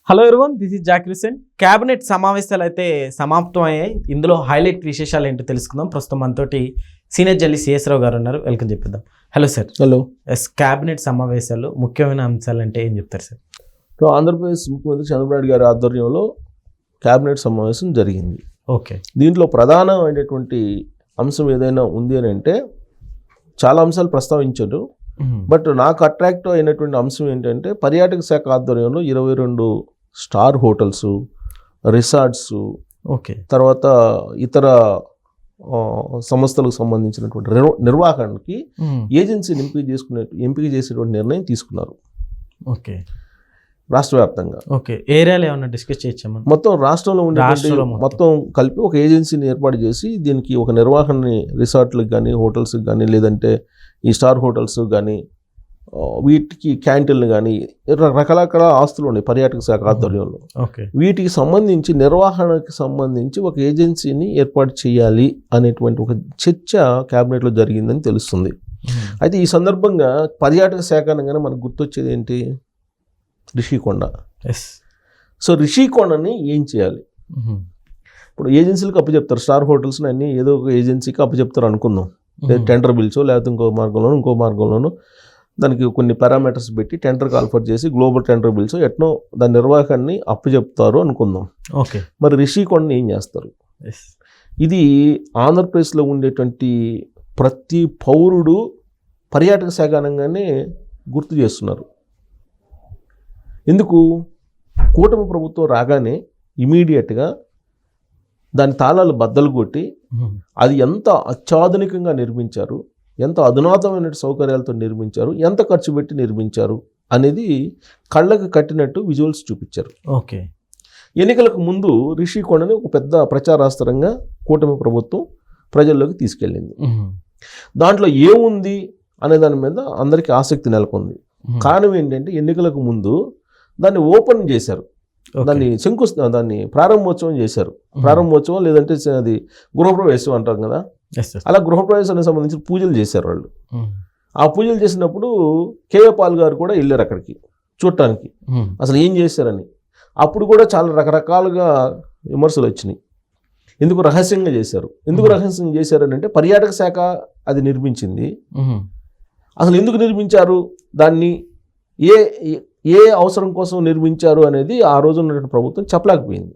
Hello everyone, this is Zakir Hussain. Cabinet సమావేశాలు అయితే సమాప్తమయ్యాయి. ఇందులో హైలైట్ విశేషాలు ఏంటో తెలుసుకుందాం. ప్రస్తుతం మనతోటి సీనియర్ జర్నలిస్ట్ సిఎస్ రావు గారు ఉన్నారు. వెల్కమ్ చెప్పిద్దాం. Hello sir. హలో. క్యాబినెట్ సమావేశాలు ముఖ్యమైన అంశాలు అంటే ఏం చెప్తారు సార్? ఆంధ్రప్రదేశ్ ముఖ్యమంత్రి చంద్రబాబు నాయుడు గారి ఆధ్వర్యంలో క్యాబినెట్ సమావేశం జరిగింది. ఓకే. దీంట్లో ప్రధానమైనటువంటి అంశం ఏదైనా ఉంది అని అంటే చాలా అంశాలు ప్రస్తావించారు. బట్ నాకు అట్రాక్టివ్ అయినటువంటి అంశం ఏంటంటే పర్యాటక శాఖ ఆధ్వర్యంలో 22 స్టార్ హోటల్స్, రిసార్ట్స్, ఓకే, తర్వాత ఇతర సంస్థలకు సంబంధించినటువంటి నిర్వహణకి ఏజెన్సీని ఎంపిక చేసేటువంటి నిర్ణయం తీసుకున్నారు. ఓకే. రాష్ట్ర వ్యాప్తంగా. ఓకే. ఏరియాలో ఏమన్నా డిస్కస్ చేయొచ్చామా? మొత్తం రాష్ట్రంలో ఉండే మొత్తం కలిపి ఒక ఏజెన్సీని ఏర్పాటు చేసి దీనికి ఒక నిర్వహణని రిసార్ట్లకు కానీ, హోటల్స్కి కానీ, లేదంటే ఈ స్టార్ హోటల్స్ కానీ, వీటికి క్యాంటీన్లు కానీ, రకరకాల ఆస్తులు ఉన్నాయి పర్యాటక శాఖ ఆధ్వర్యంలో. ఓకే. వీటికి సంబంధించి నిర్వహణకి సంబంధించి ఒక ఏజెన్సీని ఏర్పాటు చేయాలి అనేటువంటి ఒక చర్చ క్యాబినెట్లో జరిగిందని తెలుస్తుంది. అయితే ఈ సందర్భంగా పర్యాటక శాఖ అనగానే మనకు గుర్తొచ్చేది ఏంటి? రిషికొండ. సో రిషికొండని ఏం చేయాలి? ఇప్పుడు ఏజెన్సీలకు అప్పచెప్తారు, స్టార్ హోటల్స్ని అన్ని ఏదో ఒక ఏజెన్సీకి అప్పచెప్తారు అనుకుందాం. టెండర్ బిల్స్ లేకపోతే ఇంకో మార్గంలోనూ దానికి కొన్ని పారామీటర్స్ పెట్టి టెండర్ కాల్ఫర్ చేసి గ్లోబల్ టెండర్ బిల్స్ ఎట్నో దాని నిర్వాహకాన్ని అప్పచెప్తారు అనుకుందాం. ఓకే. మరి రిషికొండని ఏం చేస్తారు? ఇది ఆంధ్రప్రదేశ్లో ఉండేటువంటి ప్రతి పౌరుడు పర్యాటక శాఖ అనగానే గుర్తు చేస్తున్నారు. ఎందుకు? కూటమి ప్రభుత్వం రాగానే ఇమీడియట్గా దాని తాళాలు బద్దలు కొట్టి అది ఎంత అత్యాధునికంగా నిర్మించారు, ఎంత అధునాతమైన సౌకర్యాలతో నిర్మించారు, ఎంత ఖర్చు పెట్టి నిర్మించారు అనేది కళ్ళకు కట్టినట్టు విజువల్స్ చూపించారు. ఓకే. ఎన్నికలకు ముందు రిషికొండని ఒక పెద్ద ప్రచారాస్త్రంగా కూటమి ప్రభుత్వం ప్రజల్లోకి తీసుకెళ్ళింది. దాంట్లో ఏముంది అనే దాని మీద అందరికీ ఆసక్తి నెలకొంది. కారణం ఏంటంటే ఎన్నికలకు ముందు దాన్ని ఓపెన్ చేశారు, దాన్ని ప్రారంభోత్సవం చేశారు. ప్రారంభోత్సవం లేదంటే అది గృహప్రవేశం అంటాం కదా, అలా గృహప్రవేశానికి సంబంధించిన పూజలు చేశారు వాళ్ళు. ఆ పూజలు చేసినప్పుడు కేఏ పాల్ గారు కూడా వెళ్ళారు అక్కడికి చూడటానికి అసలు ఏం చేశారని. అప్పుడు కూడా చాలా రకరకాలుగా విమర్శలు వచ్చినాయి. ఎందుకు రహస్యంగా చేశారు? ఎందుకు రహస్యంగా చేశారని అంటే పర్యాటక శాఖ అది నిర్మించింది. అసలు ఎందుకు నిర్మించారు, దాన్ని ఏ అవసరం కోసం నిర్మించారు అనేది ఆ రోజు ఉన్నటువంటి ప్రభుత్వం చెప్పలేకపోయింది.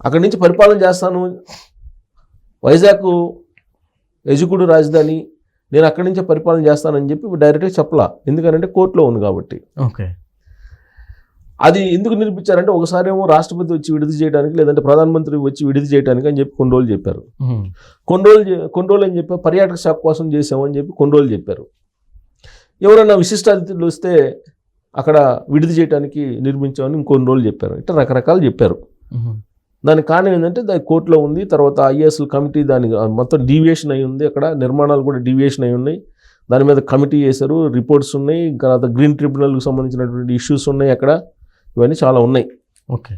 అక్కడి నుంచి పరిపాలన చేస్తాను, వైజాగ్ ఎజుకుడు రాజధాని, నేను అక్కడి నుంచే పరిపాలన చేస్తానని చెప్పి డైరెక్ట్గా చెప్పలా. ఎందుకనంటే కోర్టులో ఉంది కాబట్టి. ఓకే. అది ఎందుకు నిర్మించారంటే ఒకసారి ఏమో రాష్ట్రపతి వచ్చి విడుదల చేయడానికి, లేదంటే ప్రధానమంత్రి వచ్చి విడుదల చేయడానికి అని చెప్పి కొన్ని రోజులు చెప్పారు. కొన్ని రోజులు అని చెప్పి పర్యాటక శాఖ కోసం చేసామని చెప్పి కొన్ని రోజులు చెప్పారు. ఎవరైనా విశిష్ట అతిథులు వస్తే అక్కడ విడుదల చేయడానికి నిర్మించామని ఇంకొన్ని రోజులు చెప్పారు. ఇట్లా రకరకాలు చెప్పారు. దానికి కారణం ఏంటంటే దాని కోర్టులో ఉంది. తర్వాత ఐఏఎస్ల కమిటీ దానికి మొత్తం డీవియేషన్ అయి ఉంది. అక్కడ నిర్మాణాలు కూడా డీవియేషన్ అయి ఉన్నాయి. దాని మీద కమిటీ చేశారు, రిపోర్ట్స్ ఉన్నాయి. తర్వాత గ్రీన్ ట్రిబ్యునల్కి సంబంధించినటువంటి ఇష్యూస్ ఉన్నాయి అక్కడ. ఇవన్నీ చాలా ఉన్నాయి. ఓకే.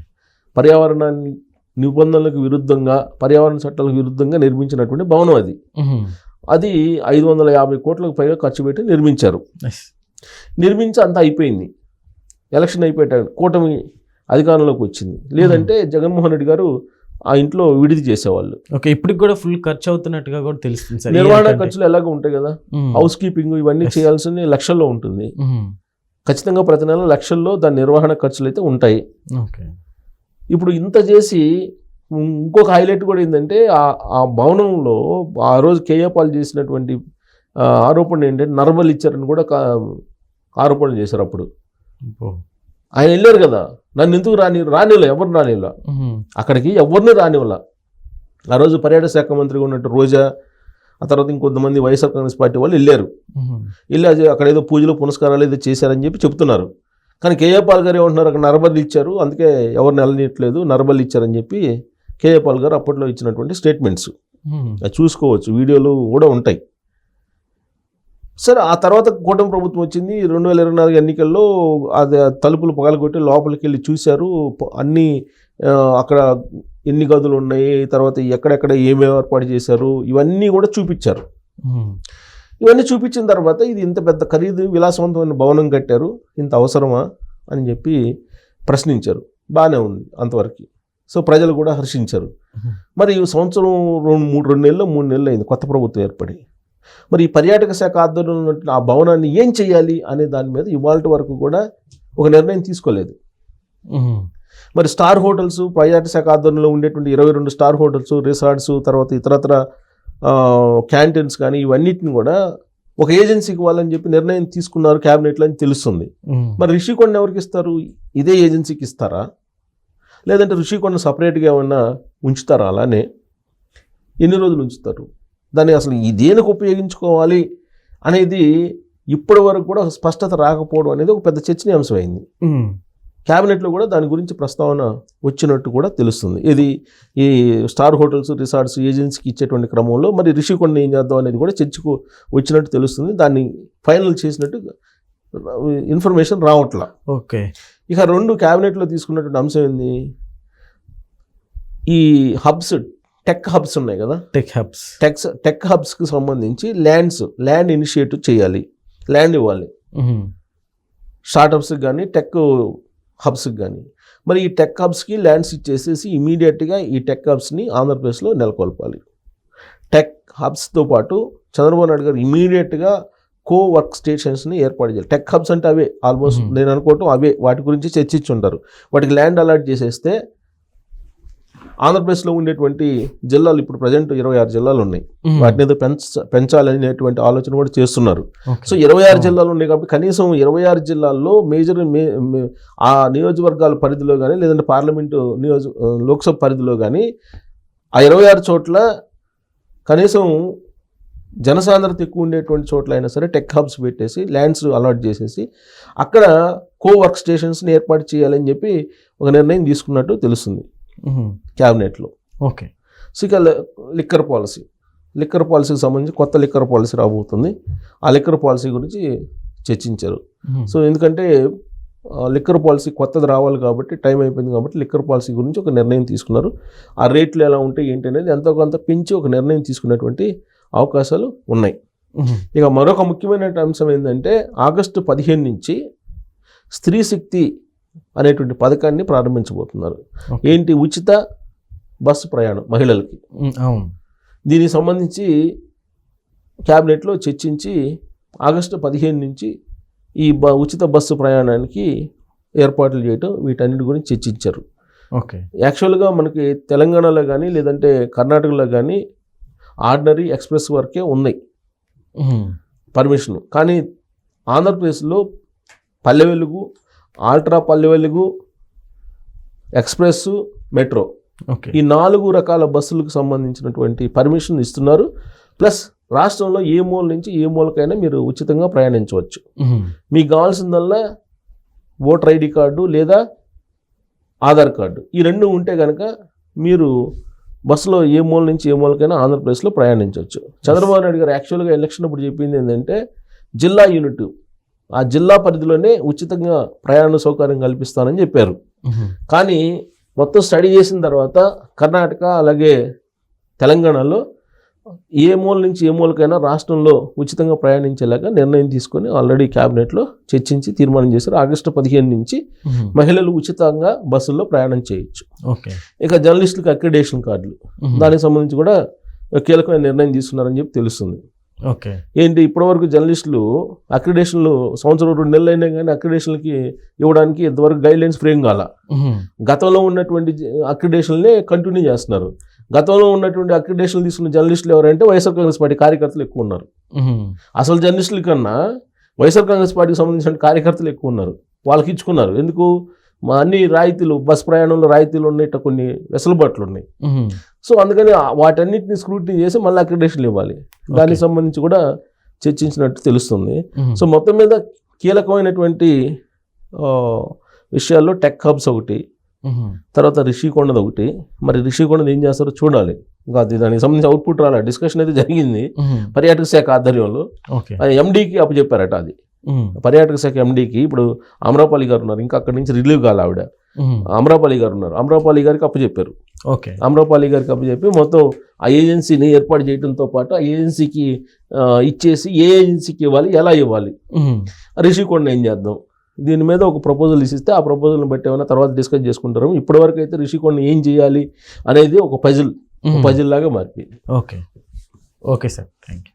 పర్యావరణాన్ని నిబంధనలకు విరుద్ధంగా, పర్యావరణ చట్టాలకు విరుద్ధంగా నిర్మించినటువంటి భవనం అది. అది 550 కోట్లకు పైగా ఖర్చు పెట్టి నిర్మించారు. నిర్మించి అంతా అయిపోయింది. ఎలక్షన్ అయిపోయాడు, కూటమి అధికారంలోకి వచ్చింది. లేదంటే జగన్మోహన్ రెడ్డి గారు ఆ ఇంట్లో విడిది చేసేవాళ్ళు. ఓకే. ఇప్పటికి కూడా ఫుల్ ఖర్చు అవుతున్నట్టుగా కూడా తెలుస్తుంది సార్. నిర్వహణ ఖర్చులు ఎలాగో ఉంటాయి కదా, హౌస్ కీపింగ్ ఇవన్నీ చేయాల్సింది లక్షల్లో ఉంటుంది. ఖచ్చితంగా ప్రతి నెల లక్షల్లో దాని నిర్వహణ ఖర్చులు అయితే ఉంటాయి. ఓకే. ఇప్పుడు ఇంత చేసి ఇంకొక హైలైట్ కూడా ఏంటంటే ఆ భవనంలో ఆ రోజు కేఏ పాల్ చేసినటువంటి ఆరోపణ ఏంటంటే నర్బల్ ఇచ్చారని కూడా ఆరోపణలు చేశారు. అప్పుడు ఆయన వెళ్ళారు కదా, నన్ను ఎందుకు రానివ్వలే, ఎవరిని రానివ్వలా అక్కడికి, ఎవరిని రానివ్వలా. ఆ రోజు పర్యాటక శాఖ మంత్రిగా ఉన్నట్టు రోజా, ఆ తర్వాత ఇంకొంతమంది వైఎస్ఆర్ కాంగ్రెస్ పార్టీ వాళ్ళు వెళ్ళారు. వెళ్ళి అక్కడ ఏదో పూజలు పునస్కారాలు ఏదో చేశారని చెప్పి చెప్తున్నారు. కానీ కేఏ పాల్ గారు ఏమంటున్నారు, అక్కడ నర్బల్ ఇచ్చారు, అందుకే ఎవరిని వెళ్ళనియట్లేదు, నర్బల్ ఇచ్చారని చెప్పి కేఏ పాల్ గారు అప్పట్లో ఇచ్చినటువంటి స్టేట్మెంట్స్ అది చూసుకోవచ్చు, వీడియోలు కూడా ఉంటాయి. సరే, ఆ తర్వాత కూటమి ప్రభుత్వం వచ్చింది. 2024 ఎన్నికల్లో అది తలుపులు పగలగొట్టి లోపలికి వెళ్ళి చూశారు. అన్నీ అక్కడ ఎన్ని గదులు ఉన్నాయి, తర్వాత ఎక్కడెక్కడ ఏమేమి ఏర్పాటు చేశారు, ఇవన్నీ కూడా చూపించారు. ఇవన్నీ చూపించిన తర్వాత ఇది ఇంత పెద్ద ఖరీదు విలాసవంతమైన భవనం కట్టారు, ఇంత అవసరమా అని చెప్పి ప్రశ్నించారు. బాగానే ఉంది అంతవరకు. సో ప్రజలు కూడా హర్షించారు. మరి ఈ సంవత్సరం 2 నెలలు 3 నెలలు అయింది కొత్త ప్రభుత్వం ఏర్పడి. మరి ఈ పర్యాటక శాఖ ఆధ్వర్యంలో ఉన్నటువంటి ఆ భవనాన్ని ఏం చేయాలి అనే దాని మీద ఇవాళ వరకు కూడా ఒక నిర్ణయం తీసుకోలేదు. మరి స్టార్ హోటల్స్, పర్యాటక శాఖ ఆధ్వర్యంలో ఉండేటువంటి 22 స్టార్ హోటల్స్, రిసార్ట్స్, తర్వాత ఇతరత్ర క్యాంటీన్స్ కానీ ఇవన్నిటిని కూడా ఒక ఏజెన్సీకి ఇవ్వాలని చెప్పి నిర్ణయం తీసుకున్నారు క్యాబినెట్లో అని తెలుస్తుంది. మరి రిషికొండ ఎవరికి ఇస్తారు? ఇదే ఏజెన్సీకి ఇస్తారా, లేదంటే రిషికొండ సపరేట్గా ఏమన్నా ఉంచుతారా? అలానే ఎన్ని రోజులు ఉంచుతారు? దాన్ని అసలు ఈ దేనికి ఉపయోగించుకోవాలి అనేది ఇప్పటి వరకు కూడా స్పష్టత రాకపోవడం అనేది ఒక పెద్ద చర్చనీయాంశం అయింది. క్యాబినెట్లో కూడా దాని గురించి ప్రస్తావన వచ్చినట్టు కూడా తెలుస్తుంది. ఇది ఈ స్టార్ హోటల్స్, రిసార్ట్స్ ఏజెన్సీకి ఇచ్చేటువంటి క్రమంలో మరి రిషికొండ ఏం చేద్దాం అనేది కూడా చర్చకు వచ్చినట్టు తెలుస్తుంది. దాన్ని ఫైనల్ చేసినట్టు ఇన్ఫర్మేషన్ రావట్లా. ఓకే. ఇక 2 క్యాబినెట్లో తీసుకున్నటువంటి అంశం ఏంది? ఈ హబ్స్, టెక్ హబ్స్ ఉన్నాయి కదా, టెక్ హబ్స్కి సంబంధించి ల్యాండ్ ఇనిషియేటివ్ చేయాలి, ల్యాండ్ ఇవ్వాలి స్టార్టప్స్కి కానీ టెక్ హబ్స్కి కానీ. మరి ఈ టెక్ హబ్స్కి ల్యాండ్స్ ఇచ్చేసేసి ఇమీడియట్గా ఈ టెక్ హబ్స్ని ఆంధ్రప్రదేశ్లో నెలకొల్పాలి. టెక్ హబ్స్తో పాటు చంద్రబాబు నాయుడు గారు ఇమీడియట్గా వర్క్ స్టేషన్స్ని ఏర్పాటు చేయాలి. టెక్ హబ్స్ అంటే అవే ఆల్మోస్ట్ నేను అనుకోవటం అవే, వాటి గురించి చర్చించుంటారు. వాటికి ల్యాండ్ అలాట్ చేసేస్తే ఆంధ్రప్రదేశ్లో ఉండేటువంటి జిల్లాలు ఇప్పుడు ప్రజెంట్ 26 జిల్లాలు ఉన్నాయి. వాటిని ఏదో పెంచాలనేటువంటి ఆలోచన కూడా చేస్తున్నారు. సో 26 జిల్లాలు ఉన్నాయి కాబట్టి కనీసం 26 జిల్లాల్లో మేజర్ ఆ నియోజకవర్గాల పరిధిలో కానీ లేదంటే పార్లమెంటు లోక్సభ పరిధిలో కానీ ఆ 26 చోట్ల కనీసం జనసాంద్రత ఎక్కువ ఉండేటువంటి చోట్ల అయినా సరే టెక్ హబ్స్ పెట్టేసి ల్యాండ్స్ అలాట్ చేసేసి అక్కడ వర్క్ స్టేషన్స్ని ఏర్పాటు చేయాలని చెప్పి ఒక నిర్ణయం తీసుకున్నట్టు తెలుస్తుంది క్యాబినెట్లో. ఓకే. సో ఇక లిక్కర్ పాలసీకి సంబంధించి కొత్త లిక్కర్ పాలసీ రాబోతుంది. ఆ లిక్కర్ పాలసీ గురించి చర్చించారు. సో ఎందుకంటే లిక్కర్ పాలసీ కొత్తది రావాలి కాబట్టి టైం అయిపోయింది కాబట్టి లిక్కర్ పాలసీ గురించి ఒక నిర్ణయం తీసుకున్నారు. ఆ రేట్లు ఎలా ఉంటాయి ఏంటి అనేది ఎంతో కొంత పెంచి ఒక నిర్ణయం తీసుకునేటువంటి అవకాశాలు ఉన్నాయి. ఇక మరొక ముఖ్యమైన అంశం ఏంటంటే ఆగస్టు 15 నుంచి స్త్రీ శక్తి అనేటువంటి పథకాన్ని ప్రారంభించబోతున్నారు. ఏంటి? ఉచిత బస్సు ప్రయాణం మహిళలకి. దీనికి సంబంధించి క్యాబినెట్లో చర్చించి ఆగస్టు 15 నుంచి ఈ ఉచిత బస్సు ప్రయాణానికి ఏర్పాట్లు చేయటం, వీటన్నిటి గురించి చర్చించారు. ఓకే. యాక్చువల్గా మనకి తెలంగాణలో కానీ లేదంటే కర్ణాటకలో కానీ ఆర్డినరీ ఎక్స్ప్రెస్ వరకే ఉన్నాయి పర్మిషన్. కానీ ఆంధ్రప్రదేశ్లో Palle Velugu, ultra Palle Velugu, express, metro ఈ 4 రకాల బస్సులకు సంబంధించినటువంటి పర్మిషన్ ఇస్తున్నారు. ప్లస్ రాష్ట్రంలో ఏ మూల నుంచి ఏ మూలకైనా మీరు ఉచితంగా ప్రయాణించవచ్చు. మీకు కావాల్సిందల్లా ఓటర్ ఐడి కార్డు లేదా ఆధార్ కార్డు, ఈ 2 ఉంటే కనుక మీరు బస్సులో ఏ మూల నుంచి ఏ మూలకైనా ఆంధ్రప్రదేశ్లో ప్రయాణించవచ్చు. చంద్రబాబు నాయుడు గారు యాక్చువల్గా ఎలక్షన్ అప్పుడు చెప్పింది ఏంటంటే జిల్లా యూనిట్, ఆ జిల్లా పరిధిలోనే ఉచితంగా ప్రయాణ సౌకర్యం కల్పిస్తానని చెప్పారు. కానీ మొత్తం స్టడీ చేసిన తర్వాత కర్ణాటక అలాగే తెలంగాణలో ఏ మూల నుంచి ఏ మూలకైనా రాష్ట్రంలో ఉచితంగా ప్రయాణించేలాగా నిర్ణయం తీసుకొని ఆల్రెడీ క్యాబినెట్లో చర్చించి తీర్మానం చేశారు. ఆగస్టు 15 నుంచి మహిళలు ఉచితంగా బస్సుల్లో ప్రయాణం చేయొచ్చు. ఇక జర్నలిస్టులకు అక్రిడేషన్ కార్డులు, దానికి సంబంధించి కూడా కీలకమైన నిర్ణయం తీసుకున్నారని చెప్పి తెలుస్తుంది. ఓకే. ఏంటి ఇప్పటివరకు జర్నలిస్టులు అక్రిడేషన్లు సంవత్సరం 2 నెలలు అయినా కానీ అక్రిడేషన్లకి ఇవ్వడానికి ఇంతవరకు గైడ్లైన్స్ ఫ్రేమ్ కాల. గతంలో ఉన్నటువంటి అక్రిడేషన్లే కంటిన్యూ చేస్తున్నారు. గతంలో ఉన్నటువంటి అక్రిడేషన్లు తీసుకున్న జర్నలిస్టులు ఎవరంటే వైఎస్ఆర్ కాంగ్రెస్ పార్టీ కార్యకర్తలు ఎక్కువ ఉన్నారు. అసలు జర్నలిస్టుల కన్నా వైఎస్ఆర్ కాంగ్రెస్ పార్టీకి సంబంధించిన కార్యకర్తలు ఎక్కువ ఉన్నారు. వాళ్ళకి ఇచ్చుకున్నారు. ఎందుకు? మా అన్ని రాయితీలు, బస్ ప్రయాణంలో రాయితీలు ఉన్నాయి, కొన్ని వెసులుబాట్లు ఉన్నాయి. సో అందుకని వాటన్నిటిని స్క్రూటినీ చేసి మళ్ళీ అక్రిడేషన్లు ఇవ్వాలి. దానికి సంబంధించి కూడా చర్చించినట్టు తెలుస్తుంది. సో మొత్తం మీద కీలకమైనటువంటి విషయాల్లో టెక్ హబ్స్ ఒకటి, తర్వాత రిషికొండది ఒకటి. మరి రిషికొండది ఏం చేస్తారో చూడాలి. ఇంకా దానికి సంబంధించి అవుట్పుట్ రాలే. డిస్కషన్ అయితే జరిగింది పర్యాటక శాఖ ఆధ్వర్యంలో. ఎండీకి అప్పచెప్పారట. అది పర్యాటక శాఖ ఎండీకి. ఇప్పుడు అమరాపల్లి గారు ఉన్నారు, ఇంకా అక్కడి నుంచి రిలీవ్ కాలే ఆవిడ. అమరాపల్లి గారు ఉన్నారు, అమరాపల్లి గారికి అప్పచెప్పారు. అమరాపల్లి గారికి అప్పచెప్పి మొత్తం ఆ ఏజెన్సీని ఏర్పాటు చేయడంతో పాటు ఆ ఏజెన్సీకి ఇచ్చేసి ఏ ఏజెన్సీకి ఇవ్వాలి, ఎలా ఇవ్వాలి, రిషికొండ ఏం చేద్దాం, దీని మీద ఒక ప్రపోజల్ ఇస్తే ఆ ప్రపోజల్ని బట్టి ఏమైనా తర్వాత డిస్కస్ చేసుకుంటారు. ఇప్పటివరకు అయితే రిషికొండ ఏం చేయాలి అనేది ఒక పజిల్ లాగా మారిపోయింది. Okay sir, thank you.